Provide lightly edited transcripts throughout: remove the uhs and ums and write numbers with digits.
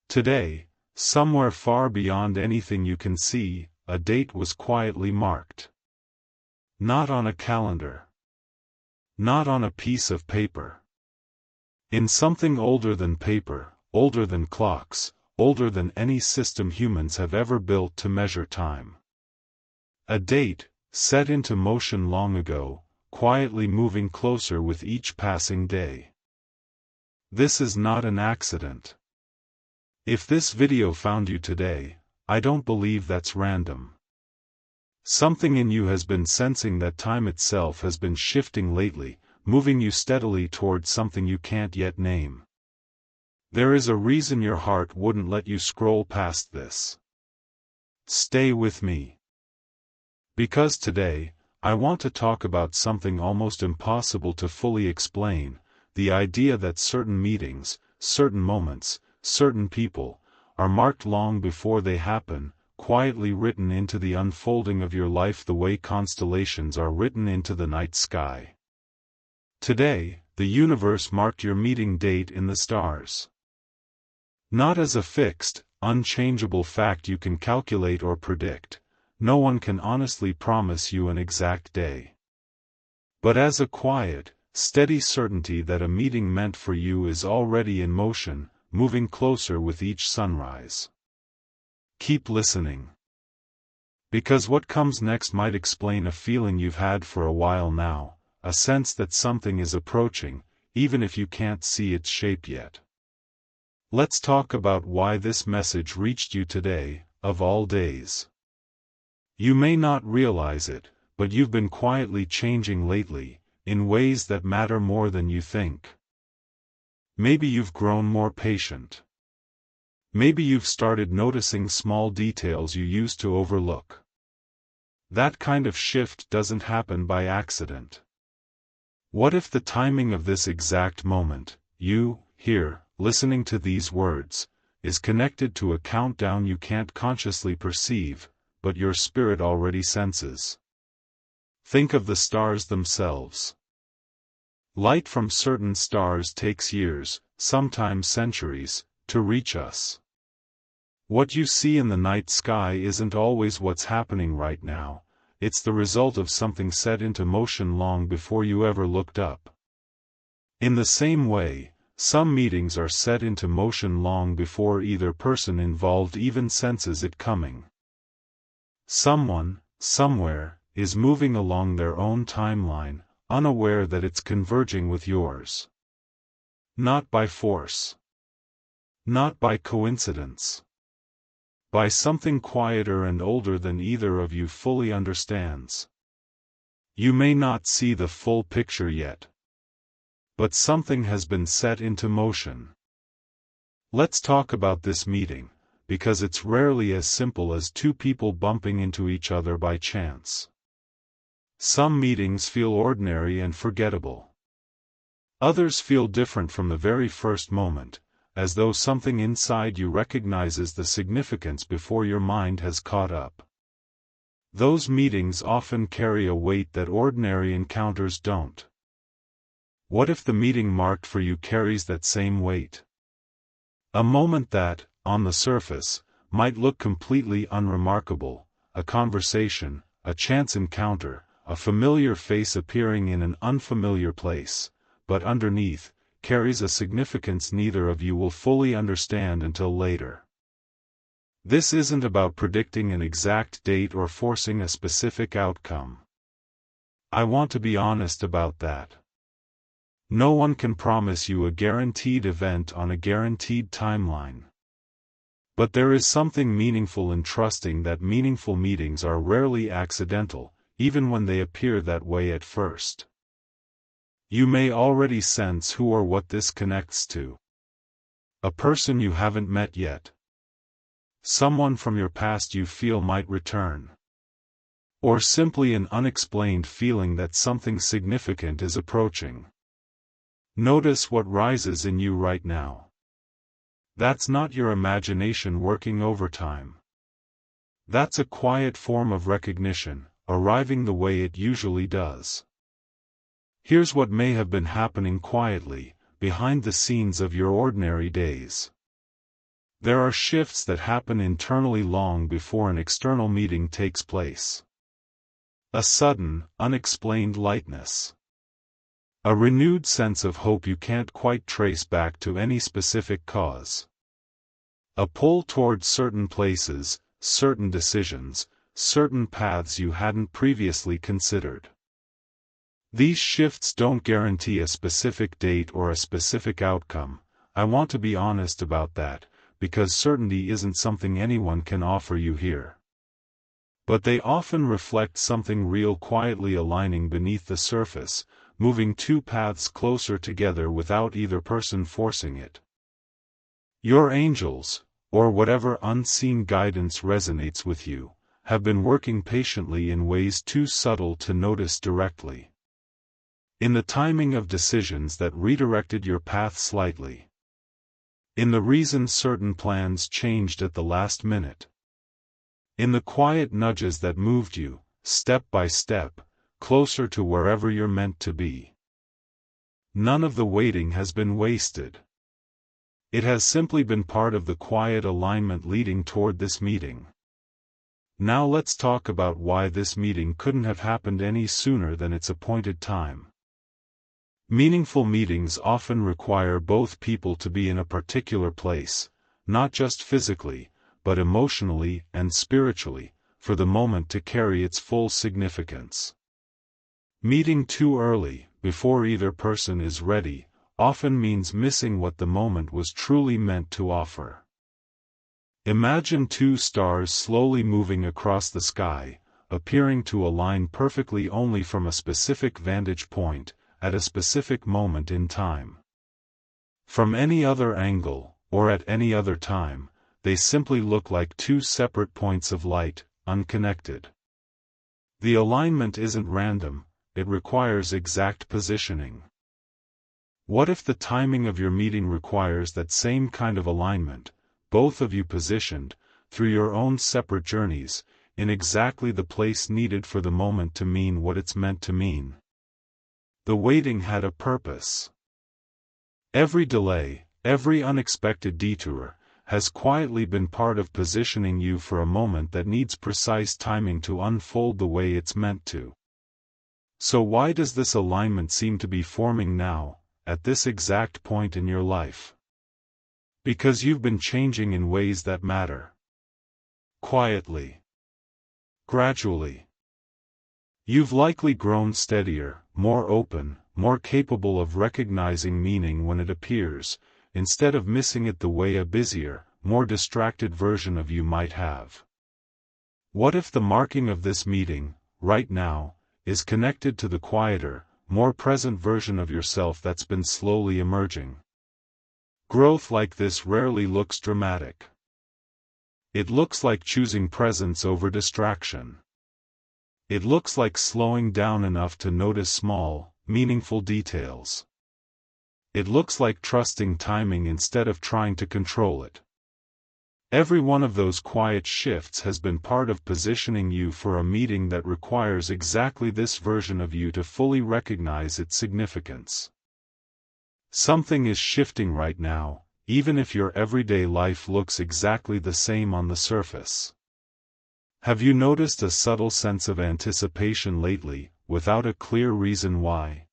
Today, somewhere far beyond anything you can see, a date was quietly marked. Not on a calendar. Not on a piece of paper. In something older than paper, older than clocks, older than any system humans have ever built to measure time. A date, set into motion long ago, quietly moving closer with each passing day. This is not an accident. If this video found you today, I don't believe that's random. Something in you has been sensing that time itself has been shifting lately, moving you steadily towards something you can't yet name. There is a reason your heart wouldn't let you scroll past this. Stay with me. Because today, I want to talk about something almost impossible to fully explain, the idea that certain meetings, certain moments, certain people, are marked long before they happen, quietly written into the unfolding of your life the way constellations are written into the night sky. Today, the universe marked your meeting date in the stars. Not as a fixed, unchangeable fact you can calculate or predict. No one can honestly promise you an exact day. But as a quiet, steady certainty that a meeting meant for you is already in motion, moving closer with each sunrise. Keep listening. Because what comes next might explain a feeling you've had for a while now, a sense that something is approaching, even if you can't see its shape yet. Let's talk about why this message reached you today, of all days. You may not realize it, but you've been quietly changing lately, in ways that matter more than you think. Maybe you've grown more patient. Maybe you've started noticing small details you used to overlook. That kind of shift doesn't happen by accident. What if the timing of this exact moment, you, here, listening to these words, is connected to a countdown you can't consciously perceive, but your spirit already senses? Think of the stars themselves. Light from certain stars takes years, sometimes centuries, to reach us. What you see in the night sky isn't always what's happening right now, it's the result of something set into motion long before you ever looked up. In the same way, some meetings are set into motion long before either person involved even senses it coming. Someone, somewhere, is moving along their own timeline, unaware that it's converging with yours. Not by force. Not by coincidence. By something quieter and older than either of you fully understands. You may not see the full picture yet. But something has been set into motion. Let's talk about this meeting, because it's rarely as simple as two people bumping into each other by chance. Some meetings feel ordinary and forgettable. Others feel different from the very first moment, as though something inside you recognizes the significance before your mind has caught up. Those meetings often carry a weight that ordinary encounters don't. What if the meeting marked for you carries that same weight? A moment that, on the surface, might look completely unremarkable, a conversation, a chance encounter, a familiar face appearing in an unfamiliar place, but underneath, carries a significance neither of you will fully understand until later. This isn't about predicting an exact date or forcing a specific outcome. I want to be honest about that. No one can promise you a guaranteed event on a guaranteed timeline. But there is something meaningful in trusting that meaningful meetings are rarely accidental, even when they appear that way at first. You may already sense who or what this connects to. A person you haven't met yet. Someone from your past you feel might return. Or simply an unexplained feeling that something significant is approaching. Notice what rises in you right now. That's not your imagination working overtime. That's a quiet form of recognition, arriving the way it usually does. Here's what may have been happening quietly, behind the scenes of your ordinary days. There are shifts that happen internally long before an external meeting takes place. A sudden, unexplained lightness. A renewed sense of hope you can't quite trace back to any specific cause. A pull towards certain places, certain decisions, certain paths you hadn't previously considered. These shifts don't guarantee a specific date or a specific outcome. I want to be honest about that, because certainty isn't something anyone can offer you here. But they often reflect something real, quietly aligning beneath the surface, moving two paths closer together without either person forcing it. Your angels, or whatever unseen guidance resonates with you, have been working patiently in ways too subtle to notice directly. In the timing of decisions that redirected your path slightly. In the reason certain plans changed at the last minute. In the quiet nudges that moved you, step by step, closer to wherever you're meant to be. None of the waiting has been wasted. It has simply been part of the quiet alignment leading toward this meeting. Now let's talk about why this meeting couldn't have happened any sooner than its appointed time. Meaningful meetings often require both people to be in a particular place, not just physically, but emotionally and spiritually, for the moment to carry its full significance. Meeting too early, before either person is ready, often means missing what the moment was truly meant to offer. Imagine two stars slowly moving across the sky, appearing to align perfectly only from a specific vantage point, at a specific moment in time. From any other angle, or at any other time, they simply look like two separate points of light, unconnected. The alignment isn't random, it requires exact positioning. What if the timing of your meeting requires that same kind of alignment, both of you positioned, through your own separate journeys, in exactly the place needed for the moment to mean what it's meant to mean? The waiting had a purpose. Every delay, every unexpected detour, has quietly been part of positioning you for a moment that needs precise timing to unfold the way it's meant to. So why does this alignment seem to be forming now, at this exact point in your life? Because you've been changing in ways that matter. Quietly. Gradually. You've likely grown steadier, more open, more capable of recognizing meaning when it appears, instead of missing it the way a busier, more distracted version of you might have. What if the marking of this meeting, right now, is connected to the quieter, more present version of yourself that's been slowly emerging? Growth like this rarely looks dramatic. It looks like choosing presence over distraction. It looks like slowing down enough to notice small, meaningful details. It looks like trusting timing instead of trying to control it. Every one of those quiet shifts has been part of positioning you for a meeting that requires exactly this version of you to fully recognize its significance. Something is shifting right now, even if your everyday life looks exactly the same on the surface. Have you noticed a subtle sense of anticipation lately, without a clear reason why?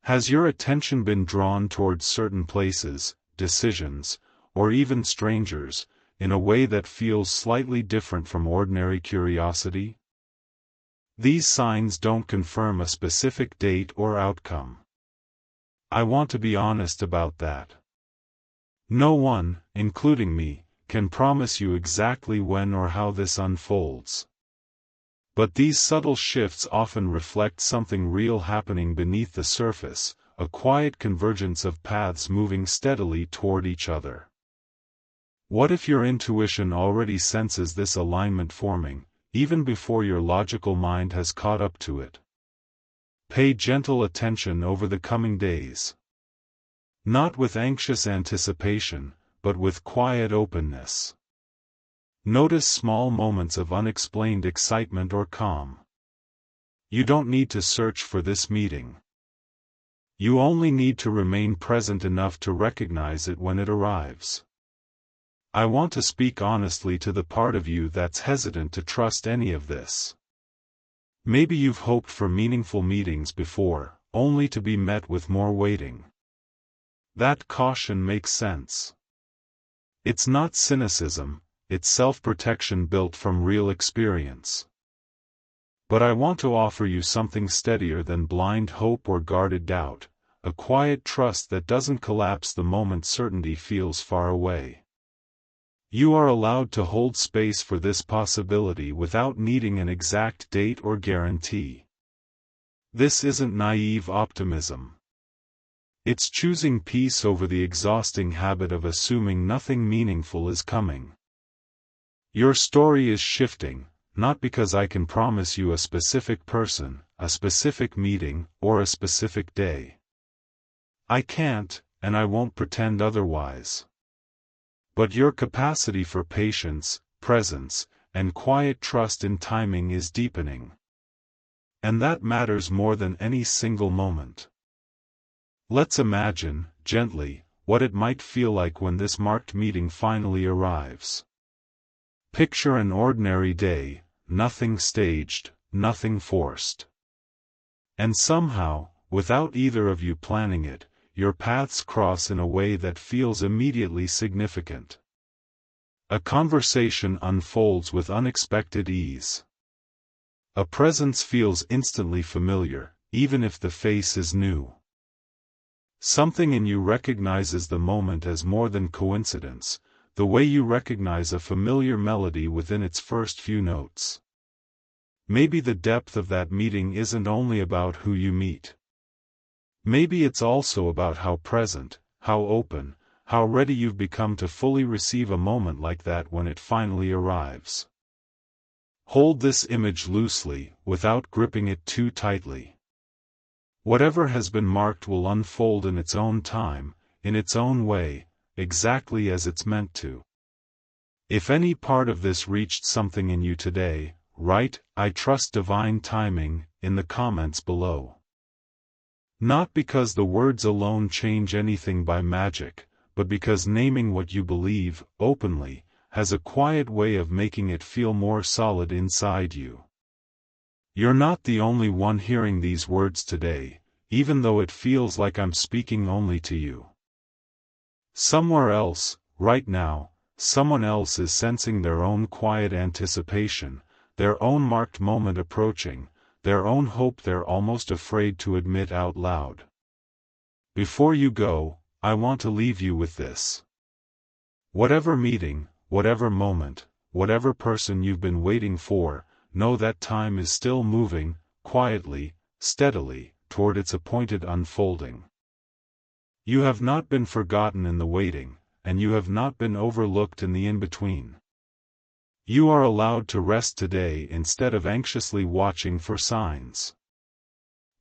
Has your attention been drawn towards certain places, decisions, or even strangers, in a way that feels slightly different from ordinary curiosity? These signs don't confirm a specific date or outcome. I want to be honest about that. No one, including me, can promise you exactly when or how this unfolds. But these subtle shifts often reflect something real happening beneath the surface, a quiet convergence of paths moving steadily toward each other. What if your intuition already senses this alignment forming, even before your logical mind has caught up to it? Pay gentle attention over the coming days. Not with anxious anticipation, but with quiet openness. Notice small moments of unexplained excitement or calm. You don't need to search for this meeting. You only need to remain present enough to recognize it when it arrives. I want to speak honestly to the part of you that's hesitant to trust any of this. Maybe you've hoped for meaningful meetings before, only to be met with more waiting. That caution makes sense. It's not cynicism, it's self-protection built from real experience. But I want to offer you something steadier than blind hope or guarded doubt, a quiet trust that doesn't collapse the moment certainty feels far away. You are allowed to hold space for this possibility without needing an exact date or guarantee. This isn't naive optimism. It's choosing peace over the exhausting habit of assuming nothing meaningful is coming. Your story is shifting, not because I can promise you a specific person, a specific meeting, or a specific day. I can't, and I won't pretend otherwise. But your capacity for patience, presence, and quiet trust in timing is deepening. And that matters more than any single moment. Let's imagine, gently, what it might feel like when this marked meeting finally arrives. Picture an ordinary day, nothing staged, nothing forced. And somehow, without either of you planning it, your paths cross in a way that feels immediately significant. A conversation unfolds with unexpected ease. A presence feels instantly familiar, even if the face is new. Something in you recognizes the moment as more than coincidence, the way you recognize a familiar melody within its first few notes. Maybe the depth of that meeting isn't only about who you meet. Maybe it's also about how present, how open, how ready you've become to fully receive a moment like that when it finally arrives. Hold this image loosely, without gripping it too tightly. Whatever has been marked will unfold in its own time, in its own way, exactly as it's meant to. If any part of this reached something in you today, write, "I trust divine timing," in the comments below. Not because the words alone change anything by magic, but because naming what you believe, openly, has a quiet way of making it feel more solid inside you. You're not the only one hearing these words today, even though it feels like I'm speaking only to you. Somewhere else, right now, someone else is sensing their own quiet anticipation, their own marked moment approaching, their own hope they're almost afraid to admit out loud. Before you go, I want to leave you with this. Whatever meeting, whatever moment, whatever person you've been waiting for, know that time is still moving, quietly, steadily, toward its appointed unfolding. You have not been forgotten in the waiting, and you have not been overlooked in the in-between. You are allowed to rest today instead of anxiously watching for signs.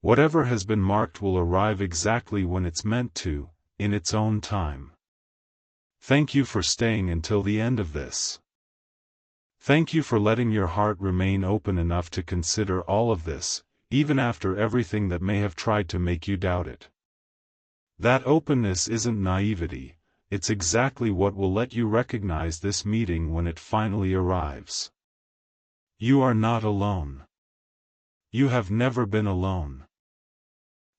Whatever has been marked will arrive exactly when it's meant to, in its own time. Thank you for staying until the end of this. Thank you for letting your heart remain open enough to consider all of this, even after everything that may have tried to make you doubt it. That openness isn't naivety, it's exactly what will let you recognize this meeting when it finally arrives. You are not alone. You have never been alone.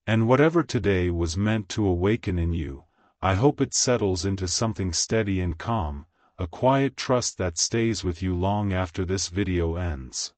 And whatever today was meant to awaken in you, I hope it settles into something steady and calm, a quiet trust that stays with you long after this video ends.